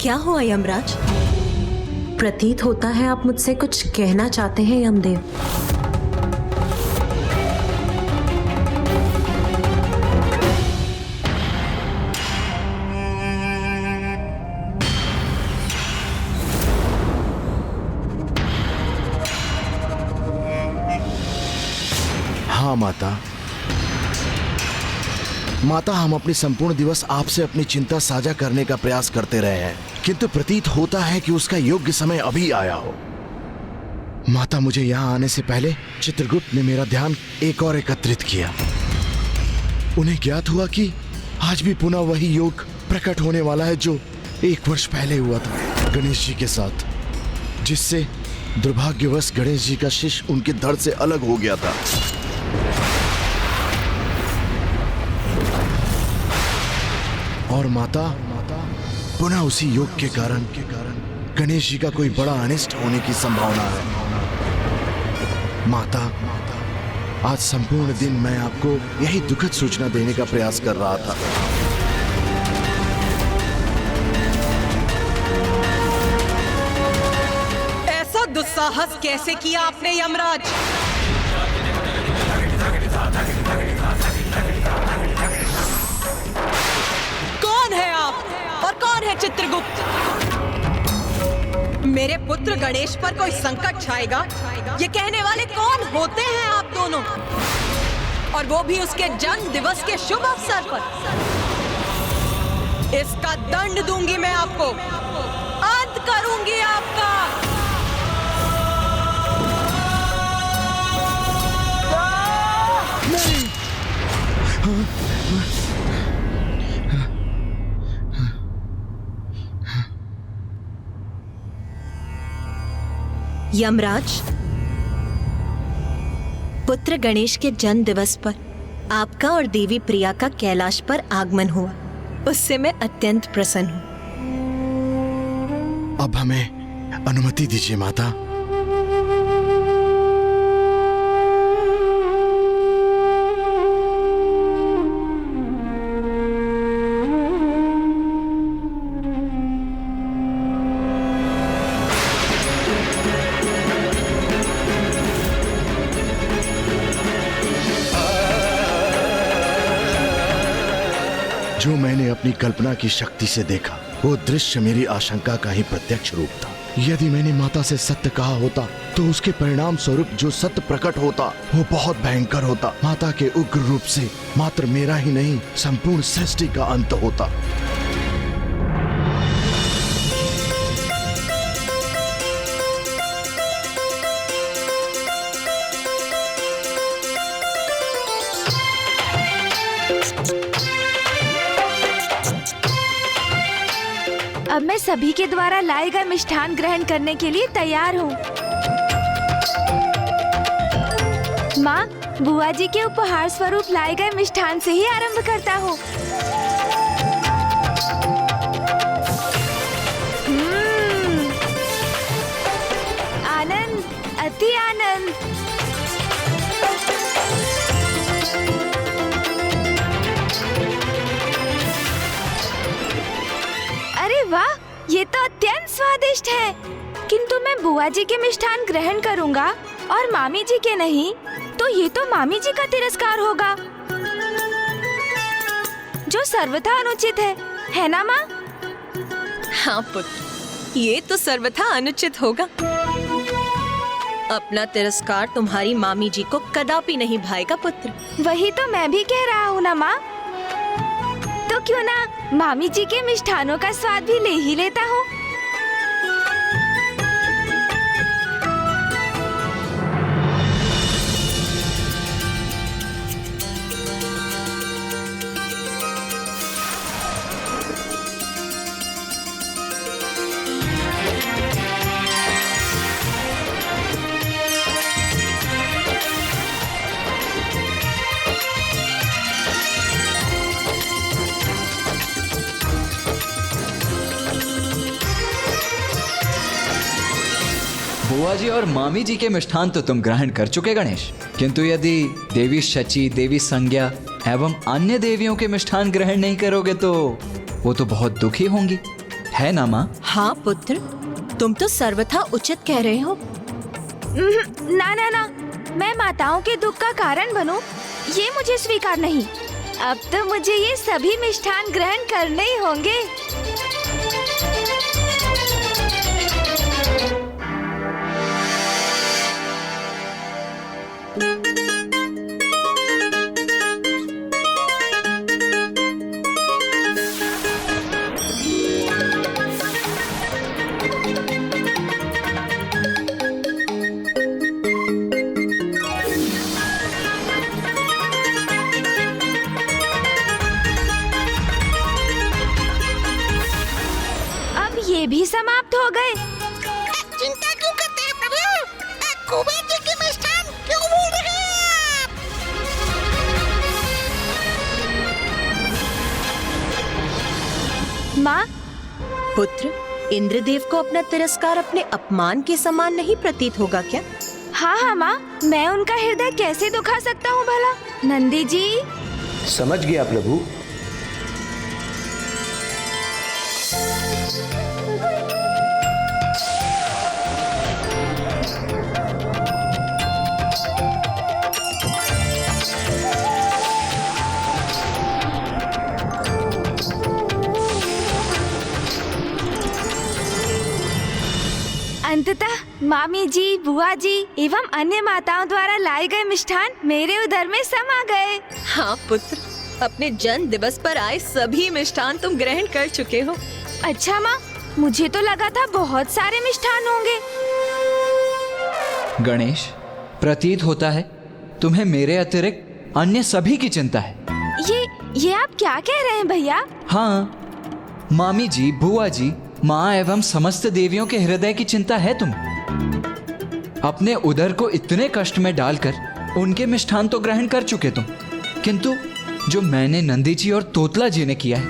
क्या हुआ यमराज? प्रतीत होता है आप मुझसे कुछ कहना चाहते हैं यमदेव। हाँ माता, हम अपनी संपूर्ण दिवस आपसे अपनी चिंता साझा करने का प्रयास करते रहे हैं, किंतु प्रतीत होता है कि उसका योग्य समय अभी आया हो। माता, मुझे यहाँ आने से पहले चित्रगुप्त ने मेरा ध्यान एक और एकत्रित किया। उन्हें ज्ञात हुआ कि आज भी पुनः वही योग प्रकट होने वाला है जो 1 वर्ष पहले हुआ था गणेश जी के साथ, जिससे दुर्भाग्यवश गणेश जी का शिष्य उनके धड़ से अलग हो गया था। और माता, पुनः उसी योग के कारण गणेश जी का कोई बड़ा अनिष्ट होने की संभावना है। माता, आज संपूर्ण दिन मैं आपको यही दुखद सूचना देने का प्रयास कर रहा था। ऐसा दुस्साहस कैसे किया आपने यमराज? कौन है आप और कौन है चित्रगुप्त? मेरे पुत्र गणेश पर कोई संकट छाएगा, ये कहने वाले कौन होते हैं आप दोनों? और वो भी उसके जन्म दिवस के शुभ अवसर पर। इसका दंड दूंगी मैं आपको, अंत करूंगी आपका। यमराज, पुत्र गणेश के जन्म दिवस पर आपका और देवी प्रिया का कैलाश पर आगमन हुआ, उससे मैं अत्यंत प्रसन्न हूँ। अब हमें अनुमति दीजिए माता। जो मैंने अपनी कल्पना की शक्ति से देखा, वो दृश्य मेरी आशंका का ही प्रत्यक्ष रूप था। यदि मैंने माता से सत्य कहा होता तो उसके परिणाम स्वरूप जो सत्य प्रकट होता वो बहुत भयंकर होता। माता के उग्र रूप से मात्र मेरा ही नहीं, संपूर्ण सृष्टि का अंत होता। अब मैं सभी के द्वारा लाए गए मिष्ठान ग्रहण करने के लिए तैयार हूँ। माँ, बुआ जी के उपहार स्वरूप लाए गए मिष्ठान से ही आरंभ करता हूँ। आनंद, अति आनंद। अरे वाह, ये तो अत्यंत स्वादिष्ट है। किंतु मैं बुआ जी के मिष्ठान ग्रहण करूंगा और मामी जी के नहीं, तो ये तो मामी जी का तिरस्कार होगा, जो सर्वथा अनुचित है ना माँ? हाँ पुत्र, ये तो सर्वथा अनुचित होगा। अपना तिरस्कार तुम्हारी मामी जी को कदापि नहीं भाएगा पुत्र। वही तो मैं भी कह रहा हूँ ना माँ। तो क्यों ना मामी जी के मिष्ठानों का स्वाद भी ले ही लेता हूँ। बुआ जी और मामी जी के मिष्ठान तो तुम ग्रहण कर चुके गणेश, किंतु यदि देवी शची, देवी संज्ञा एवं अन्य देवियों के मिष्ठान ग्रहण नहीं करोगे तो वो तो बहुत दुखी होंगी। है ना माँ? हाँ पुत्र, तुम तो सर्वथा उचित कह रहे हो। ना ना ना, मैं माताओं के दुख का कारण बनूं, ये मुझे स्वीकार नहीं। अब तो मुझे ये सभी मिष्ठान ग्रहण करने ही होंगे। ये भी समाप्त हो गए। चिंता क्यों करते हैं प्रभु? कुबेर जी के मिष्ठान क्यों भूल रहे हैं आप? माँ, पुत्र, इंद्रदेव को अपना तिरस्कार अपने अपमान के समान नहीं प्रतीत होगा क्या? हाँ हाँ माँ, मैं उनका हृदय कैसे दुखा सकता हूँ भला? नंदी जी। समझ गया प्रभु। अंततः मामी जी, बुआ जी एवं अन्य माताओं द्वारा लाए गए मिष्ठान मेरे उदर में समा गए। हाँ पुत्र, अपने जन्म दिवस पर आए सभी मिष्ठान तुम ग्रहण कर चुके हो। अच्छा माँ, मुझे तो लगा था बहुत सारे मिष्ठान होंगे। गणेश, प्रतीत होता है तुम्हें मेरे अतिरिक्त अन्य सभी की चिंता है। ये आप क्या कह रहे हैं भैया? हाँ, मामी जी, बुआ जी, माँ एवं समस्त देवियों के हृदय की चिंता है तुम्हें। अपने उदर को इतने कष्ट में डालकर उनके मिष्ठान तो ग्रहण कर चुके तुम, किंतु जो मैंने नंदी जी और तोतला जी ने किया है,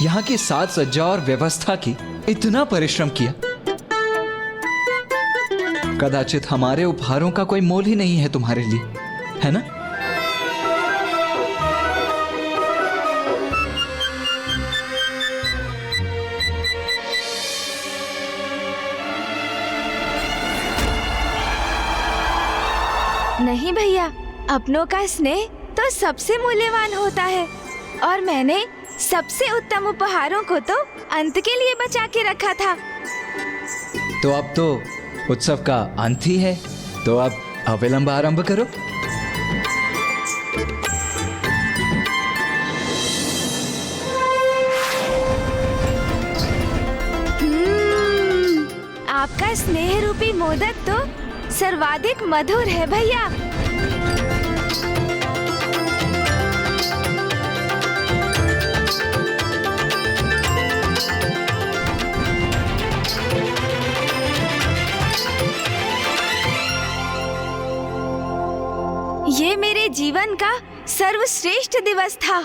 यहाँ की साज सज्जा और व्यवस्था की इतना परिश्रम किया, कदाचित हमारे उपहारों का कोई मोल ही नहीं है तुम्हारे लिए, है ना? नहीं भैया, अपनों का स्नेह तो सबसे मूल्यवान होता है और मैंने सबसे उत्तम उपहारों को तो अंत के लिए बचा के रखा था। तो अब तो उत्सव का अंत ही है, तो अब अविलंब आरंभ करो। आपका स्नेह रूपी मोदक तो सर्वाधिक मधुर है भैया। ये मेरे जीवन का सर्वश्रेष्ठ दिवस था।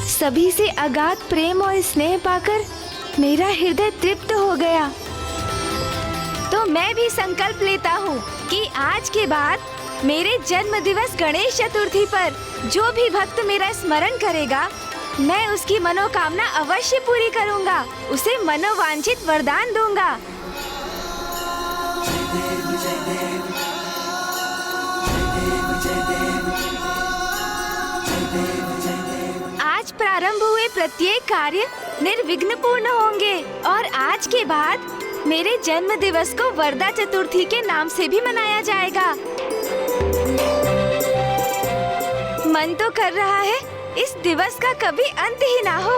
सभी से अगाध प्रेम और स्नेह पाकर मेरा हृदय तृप्त हो गया। तो मैं भी संकल्प लेता हूँ कि आज के बाद मेरे जन्म दिवस गणेश चतुर्थी पर जो भी भक्त मेरा स्मरण करेगा, मैं उसकी मनोकामना अवश्य पूरी करूँगा, उसे मनोवांछित वरदान दूंगा। आज प्रारंभ हुए प्रत्येक कार्य निर्विघ्न पूर्ण होंगे और आज के बाद मेरे जन्म दिवस को वरदा चतुर्थी के नाम से भी मनाया जाएगा। मन तो कर रहा है इस दिवस का कभी अंत ही ना हो।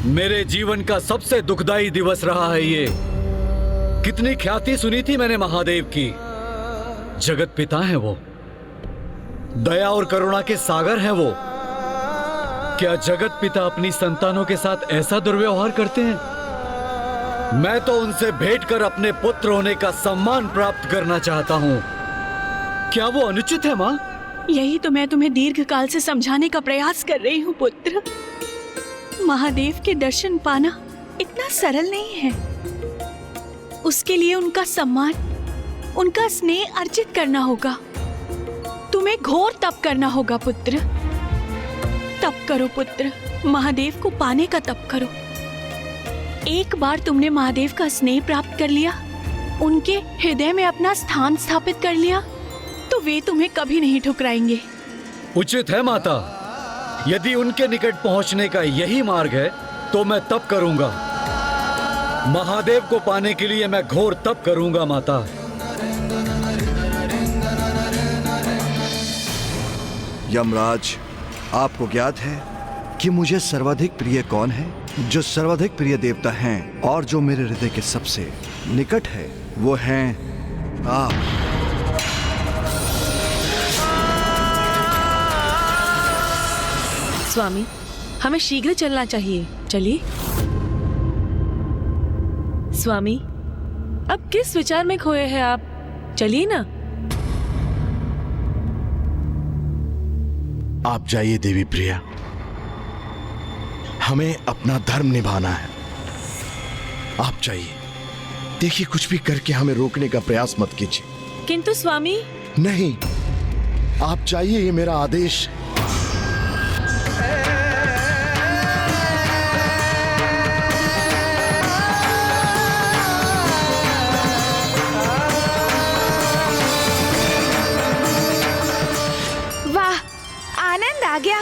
मेरे जीवन का सबसे दुखदाई दिवस रहा है ये। कितनी ख्याति सुनी थी मैंने महादेव की। जगत पिता है वो, दया और करुणा के सागर है वो। क्या जगत पिता अपनी संतानों के साथ ऐसा दुर्व्यवहार करते हैं? मैं तो उनसे भेंट कर अपने पुत्र होने का सम्मान प्राप्त करना चाहता हूँ। क्या वो अनुचित है माँ? यही तो मैं तुम्हें दीर्घ काल से समझाने का प्रयास कर रही हूँ पुत्र। महादेव के दर्शन पाना इतना सरल नहीं है। उसके लिए उनका सम्मान, उनका स्नेह अर्जित करना होगा। तुम्हें घोर तप करना होगा पुत्र। तप करो पुत्र, महादेव को पाने का तप करो। एक बार तुमने महादेव का स्नेह प्राप्त कर लिया, उनके हृदय में अपना स्थान स्थापित कर लिया, तो वे तुम्हें कभी नहीं ठुकराएंगे। उचित है माता। यदि उनके निकट पहुंचने का यही मार्ग है तो मैं तप करूंगा। महादेव को पाने के लिए मैं घोर तप करूंगा माता। यमराज, आपको ज्ञात है कि मुझे सर्वाधिक प्रिय कौन है? जो सर्वाधिक प्रिय देवता हैं और जो मेरे हृदय के सबसे निकट है, वो हैं आप। स्वामी, हमें शीघ्र चलना चाहिए। चलिए। स्वामी, अब किस विचार में खोए हैं आप? चलिए ना। आप जाइए देवी प्रिया, हमें अपना धर्म निभाना है। आप जाइए। देखिए, कुछ भी करके हमें रोकने का प्रयास मत कीजिए। किंतु स्वामी। नहीं, आप जाइए, ये मेरा आदेश। वाह, आनंद आ गया।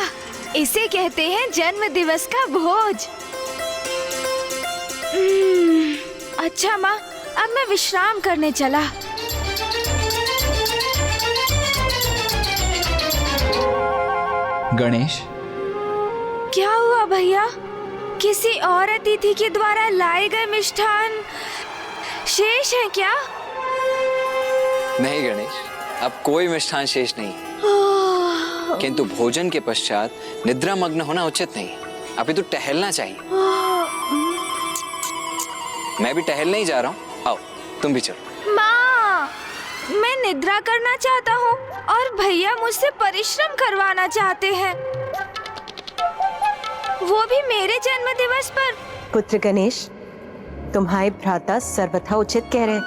इसे कहते हैं जन्म दिवस का भोज। अच्छा माँ, अब मैं विश्राम करने चला। गणेश, क्या हुआ भैया? किसी और अतिथि के द्वारा लाए गए मिष्ठान शेष है क्या? नहीं गणेश, अब कोई मिष्ठान शेष नहीं। किंतु भोजन के पश्चात निद्रा मग्न होना उचित नहीं। अभी तो टहलना चाहिए। मैं भी टहलने ही जा रहा हूँ। आओ, तुम भी चलो। माँ, मैं निद्रा करना चाहता हूँ और भैया मुझसे परिश्रम करवाना चाहते हैं, वो भी मेरे जन्म दिवस पर। पुत्र गणेश, तुम्हारे भ्राता सर्वथा उचित कह रहे।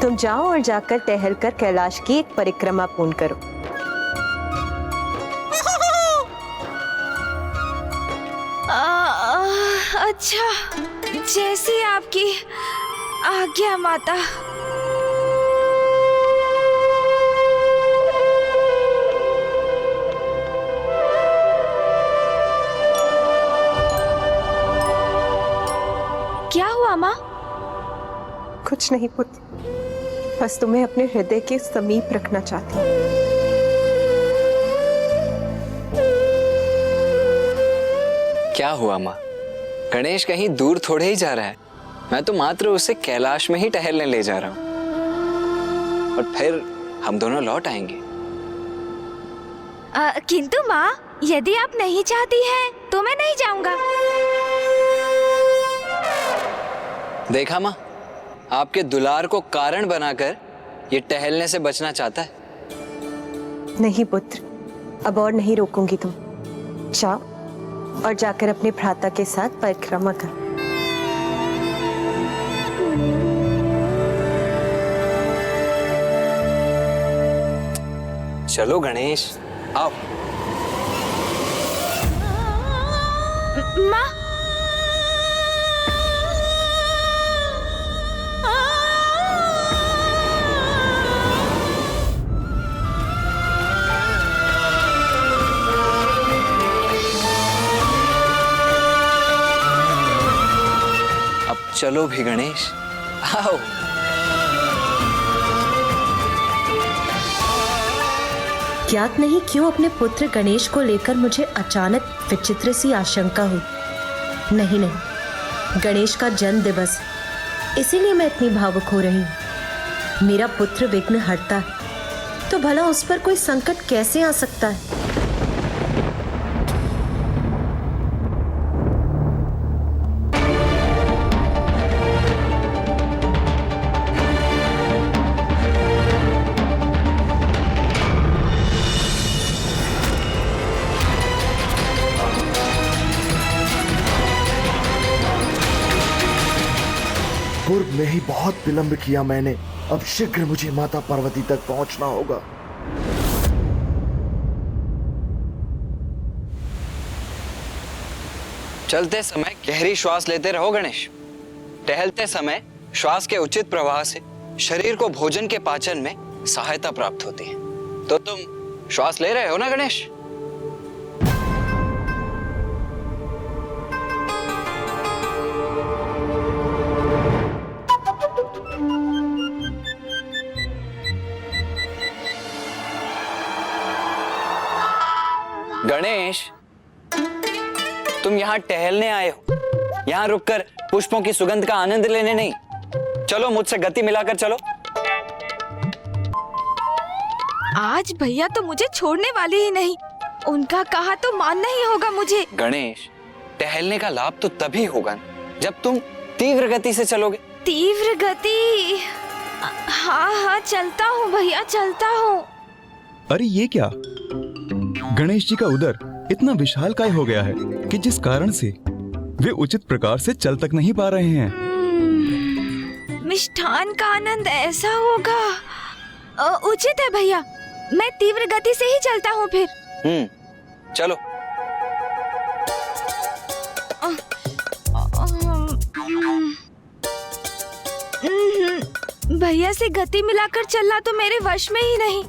तुम जाओ और जाकर टहलकर कैलाश की एक परिक्रमा पूर्ण करो। अच्छा, जैसी आपकी आज्ञा माता। क्या हुआ माँ? कुछ नहीं पुत्र, बस तुम्हें अपने हृदय के समीप रखना चाहती हूँ। क्या हुआ माँ? गणेश कहीं दूर थोड़े ही जा रहा है। मैं तो मात्र उसे कैलाश में ही टहलने ले जा रहा हूँ और फिर हम दोनों लौट आएंगे। किंतु माँ, यदि आप नहीं चाहती हैं तो मैं नहीं जाऊंगा। देखा माँ, आपके दुलार को कारण बनाकर ये टहलने से बचना चाहता है। नहीं पुत्र, अब और नहीं रोकूंगी। तुम जाओ और जाकर अपने भ्राता के साथ परिक्रमा कर। चलो गणेश, आओ। माँ, चलो भी गणेश, आओ। ज्ञात नहीं क्यों अपने पुत्र गणेश को लेकर मुझे अचानक विचित्र सी आशंका हुई। नहीं नहीं, गणेश का जन्म दिवस, इसीलिए मैं इतनी भावुक हो रही हूँ। मेरा पुत्र विघ्न हरता है, तो भला उस पर कोई संकट कैसे आ सकता है? पूर्व में ही बहुत विलंब किया मैंने। अब शीघ्र मुझे माता पार्वती तक पहुंचना होगा। चलते समय गहरी श्वास लेते रहो गणेश। टहलते समय श्वास के उचित प्रवाह से शरीर को भोजन के पाचन में सहायता प्राप्त होती है। तो तुम श्वास ले रहे हो ना गणेश? गणेश, तुम यहाँ टहलने आए हो, यहाँ रुककर पुष्पों की सुगंध का आनंद लेने नहीं। चलो मुझसे गति मिलाकर चलो। आज भैया तो मुझे छोड़ने वाले ही नहीं। उनका कहा तो मानना ही होगा मुझे। गणेश, टहलने का लाभ तो तभी होगा जब तुम तीव्र गति से चलोगे। तीव्र गति? हाँ हाँ चलता हूँ भैया, चलता हूँ। अरे ये क्या? गणेश जी का उदर इतना विशालकाय हो गया है कि जिस कारण से वे उचित प्रकार से चल तक नहीं पा रहे हैं। मिष्ठान का आनंद ऐसा होगा। उचित है भैया, मैं तीव्र गति से ही चलता हूँ फिर। चलो। भैया से गति मिलाकर चलना तो मेरे वश में ही नहीं।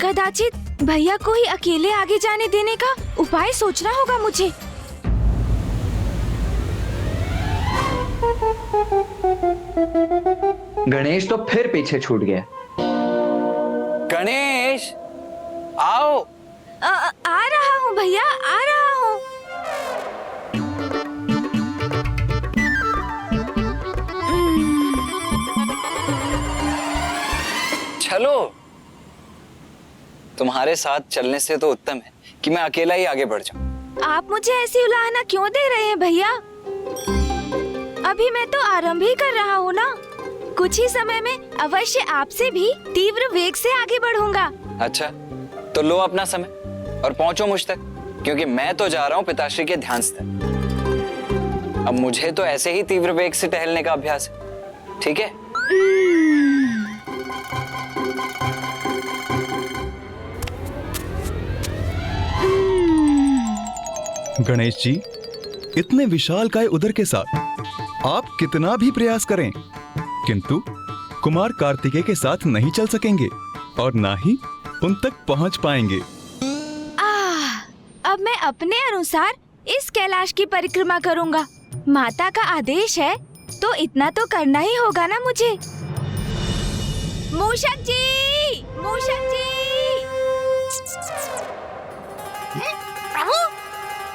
कदाचित भैया को ही अकेले आगे जाने देने का उपाय सोचना होगा मुझे। गणेश तो फिर पीछे छूट गया। गणेश, आओ। आ रहा हूँ भैया, आ रहा हूँ। चलो। तुम्हारे साथ चलने से तो उत्तम है कि मैं अकेला ही आगे बढ़ जाऊं। आप मुझे ऐसी उलाहना क्यों दे रहे हैं भैया? अभी मैं तो आरंभ ही कर रहा हूँ ना। कुछ ही समय में अवश्य आपसे भी तीव्र वेग से आगे बढ़ूंगा। अच्छा, तो लो अपना समय और पहुंचो मुझ तक, क्योंकि मैं तो जा रहा हूँ पिताश्री के ध्यान स्थल। अब मुझे तो ऐसे ही तीव्र वेग से टहलने का अभ्यास है, ठीक है? गणेश जी, इतने विशालकाय उदर के साथ आप कितना भी प्रयास करें, किंतु कुमार कार्तिकेय के साथ नहीं चल सकेंगे और ना ही उन तक पहुंच पाएंगे। अब मैं अपने अनुसार इस कैलाश की परिक्रमा करूंगा। माता का आदेश है तो इतना तो करना ही होगा ना मुझे। मूषक जी, मूषक जी। प्रभु,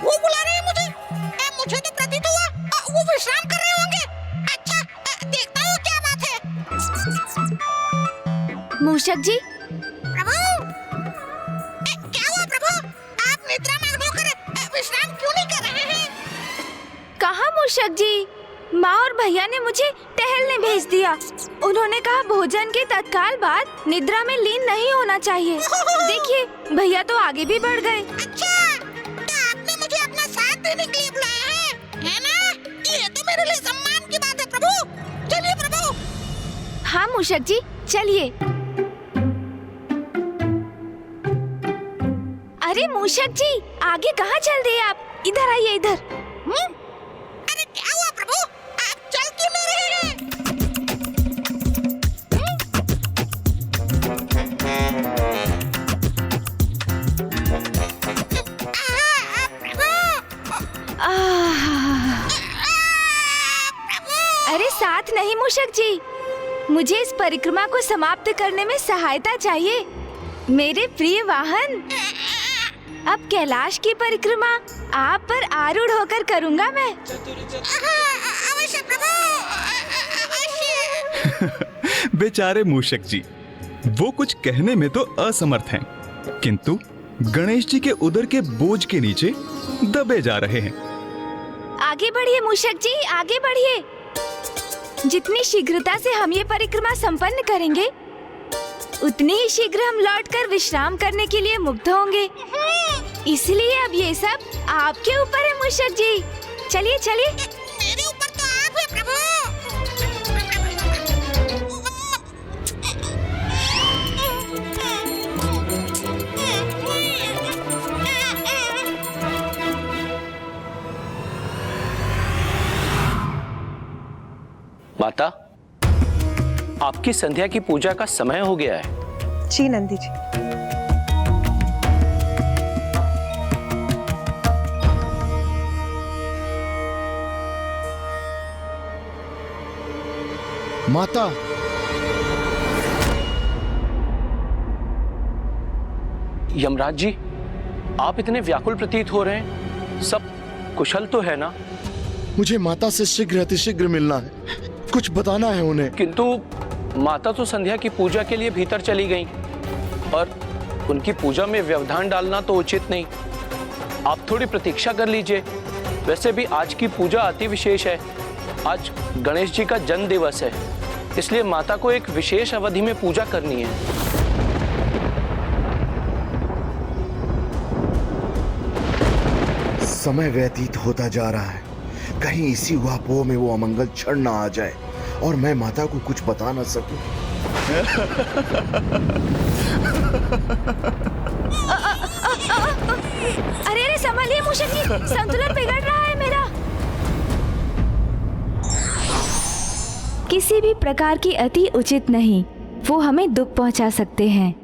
वो बुला रहे हैं मुझे। मुझे तो प्रतीत हुआ वो विश्राम कर रहे होंगे। अच्छा, देखता हूँ क्या बात है। मूषक जी। प्रभु, क्या हुआ प्रभु? आप निद्रा मग्न होकर विश्राम क्यों नहीं कर रहे हैं? कहाँ मूषक जी? माँ और भैया ने मुझे टहलने भेज दिया। उन्होंने कहा भोजन के तत्काल बाद निद्रा में लीन नहीं होना चाहिए। देखिए, भैया तो आगे भी बढ़ गए। अच्छा, तो आपने मुझे अपना साथ देने के लिए बुलाया है ना? ये तो मेरे लिए सम्मान की बात है प्रभु। चलिए प्रभु। हाँ मूषक जी, चलिए। अरे मूषक जी, आगे कहाँ चल दिए आप? इधर आइए, इधर। अरे क्या हुआ प्रभु? आप चल क्यों नहीं रहे हैं? अरे साथ नहीं मूषक जी, मुझे इस परिक्रमा को समाप्त करने में सहायता चाहिए। मेरे प्रिय वाहन, अब कैलाश की परिक्रमा आप पर आरूढ़ होकर करूंगा मैं। अवश्य प्रभु, अवश्य। बेचारे मूषक जी, वो कुछ कहने में तो असमर्थ हैं, किंतु गणेश जी के उदर के बोझ के नीचे दबे जा रहे हैं। आगे बढ़िए मूषक जी, आगे बढ़िए। जितनी शीघ्रता से हम ये परिक्रमा संपन्न करेंगे, उतनी ही शीघ्र हम लौटकर विश्राम करने के लिए मुक्त होंगे। इसलिए अब ये सब आपके ऊपर है मूषक जी। चलिए चलिए। मेरे ऊपर तो आप है प्रभु। माता, आपकी संध्या की पूजा का समय हो गया है। जी नंदी जी। माता, यमराज जी, आप इतने व्याकुल प्रतीत हो रहे हैं। सब कुशल तो है ना? मुझे माता से शीघ्र अतिशीघ्र मिलना है, कुछ बताना है उन्हें। किंतु माता तो संध्या की पूजा के लिए भीतर चली गईं और उनकी पूजा में व्यवधान डालना तो उचित नहीं। आप थोड़ी प्रतीक्षा कर लीजिए। वैसे भी आज की पूजा अति विशेष है। आज गणेश जी का जन्म दिवस है, इसलिए माता को एक विशेष अवधि में पूजा करनी है। समय व्यतीत होता जा रहा है, कहीं इसी ऊहापोह में वो अमंगल क्षण ना आ जाए और मैं माता को कुछ बता ना सकूं। अरे अरे संभालिए मूषक जी, संतुलन बिगड़ रहा है मेरा। किसी भी प्रकार की अति उचित नहीं, वो हमें दुख पहुंचा सकते हैं।